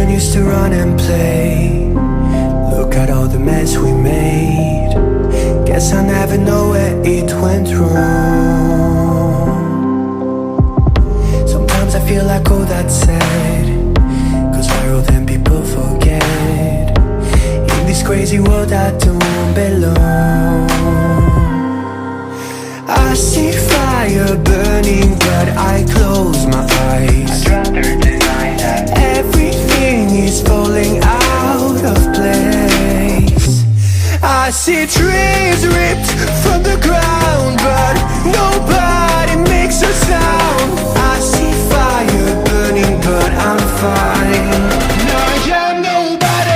Children used to run and play. Look at all the mess we made. Guess I never know where it went wrong. Sometimes I feel like all that's said, cause viral then people forget. In this crazy world I don't belong. I see fire burning but I close my eyes. I'd rather deny that. Everything is falling out of place. I see trees ripped from the ground but nobody makes a sound. I see fire burning but I'm fine. No, I'm nobody.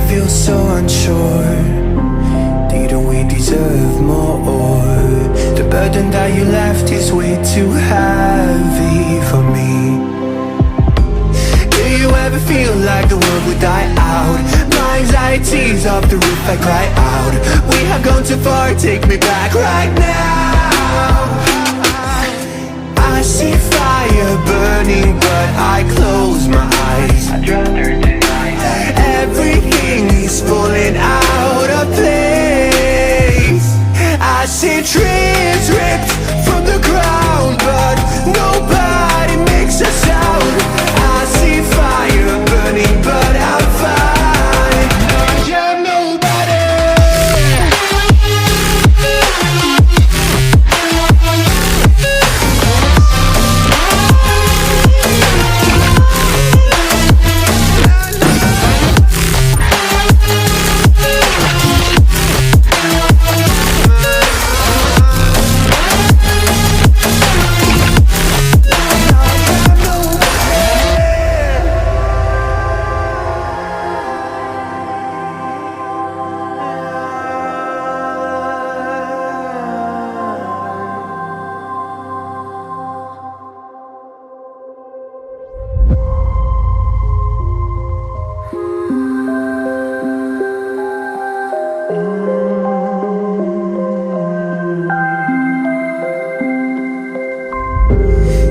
Feels so unsure. Didn't we deserve more? The burden that you left is way too heavy for me. Do you ever feel like the world would die out? My anxiety's off the roof, I cry out. We have gone too far, take me back right now. I see fire burning but I close my eyes. I'd rather deny that. Everything is falling out of place. I see trees ripped from the ground but nobody makes a sound. I see fire burning but I'm fine. I'm nobody.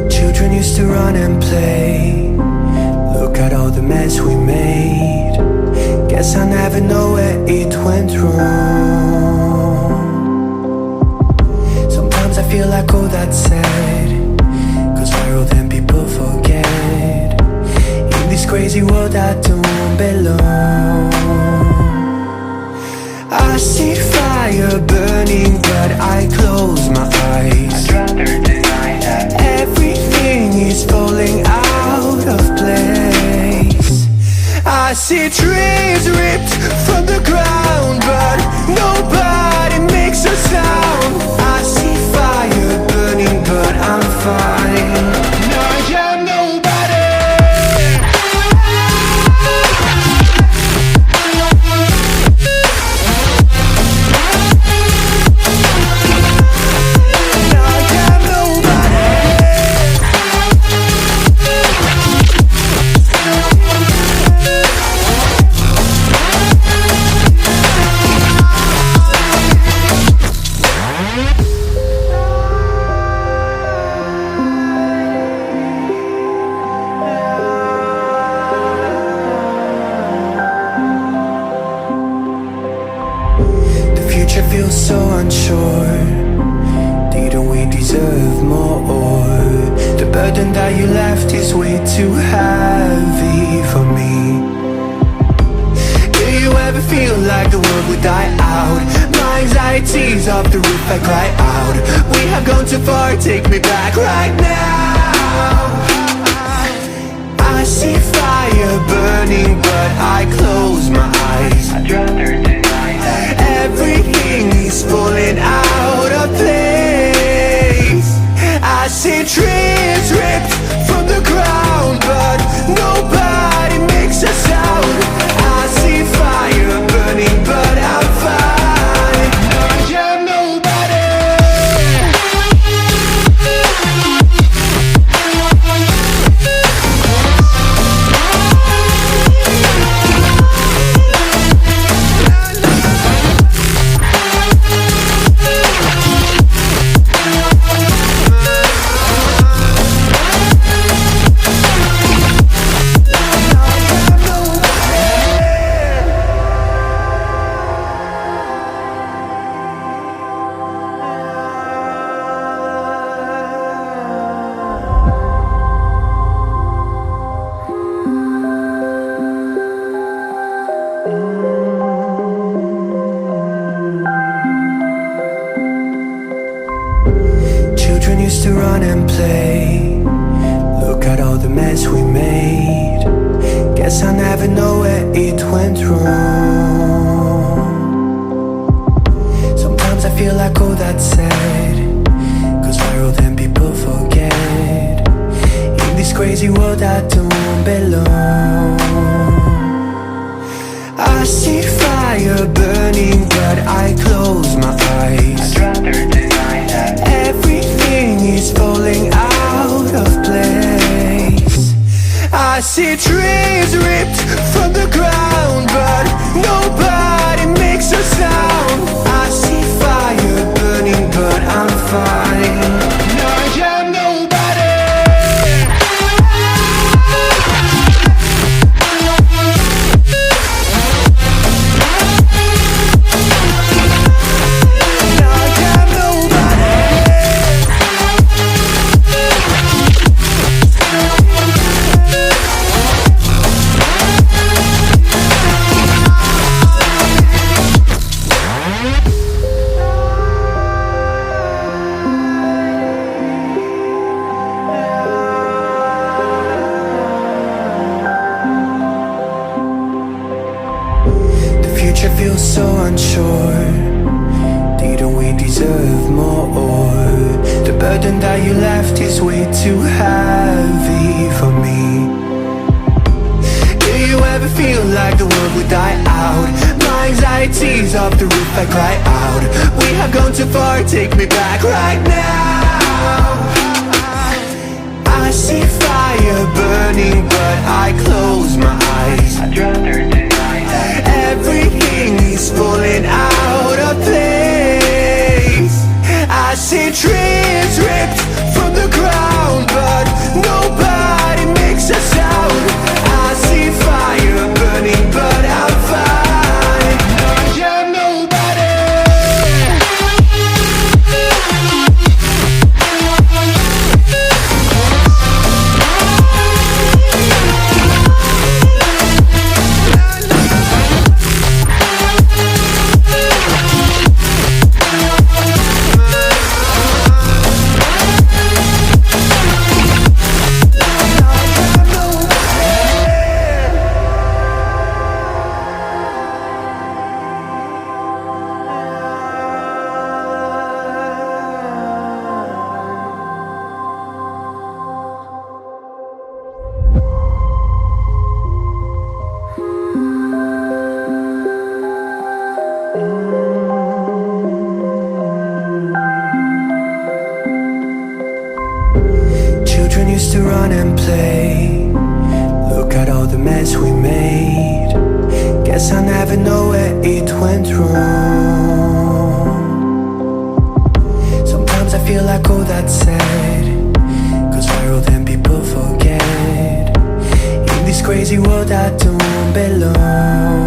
Children used to run and play. Look at all the mess we made. Guess I never know where it went wrong. Sometimes I feel like all that's said, cause viral then people forget. In this crazy world I don't belong. I see fire burning but I close my eyes. I'd rather deny that. Everything is falling out of place. I see trees ripped from the ground but nobody makes a sound. I see fire burning but I'm fine. No, I'm nobody. Feels so unsure. Didn't we deserve more? The burden that you left is way too heavy for me. Do you ever feel like the world would die out? My anxiety's off the roof, I cry out. We have gone too far, take me back right now. I see fire burning but I close my eyes. I'd rather everything is falling out of place. trees ripped from the ground, but nobody makes a sound. I see fire burning, but I'm fine. I'm nobody. Children used to run and play. Look at all the mess we made. Guess I never know where it went wrong. Sometimes I feel like all that's said, 'cause viral then people forget. In this crazy world I don't belong. I see fire burning, but I close my eyes. I'd rather deny that. Everything is falling out of place. I see trees ripped from the ground, but nobody makes a sound. I see fire burning, but I'm fine. No, I'm nobody. Feels so unsure. Didn't we deserve more? The burden that you left is way too heavy for me. Do you ever feel like the world would die out? My anxiety's off the roof, I cry out. We have gone too far, take me back right now. I see fire burning, but I close my eyes. I'd rather deny that. Everything is falling out of place. I see trees ripped from the ground, but nobody makes a sound. I see fire burning, but I'm fine. I'm nobody. Children used to run and play. Look at all the mess we made. Guess I never know where it went wrong. Sometimes I feel like all that's said, 'cause viral then people forget. In this crazy world I don't belong.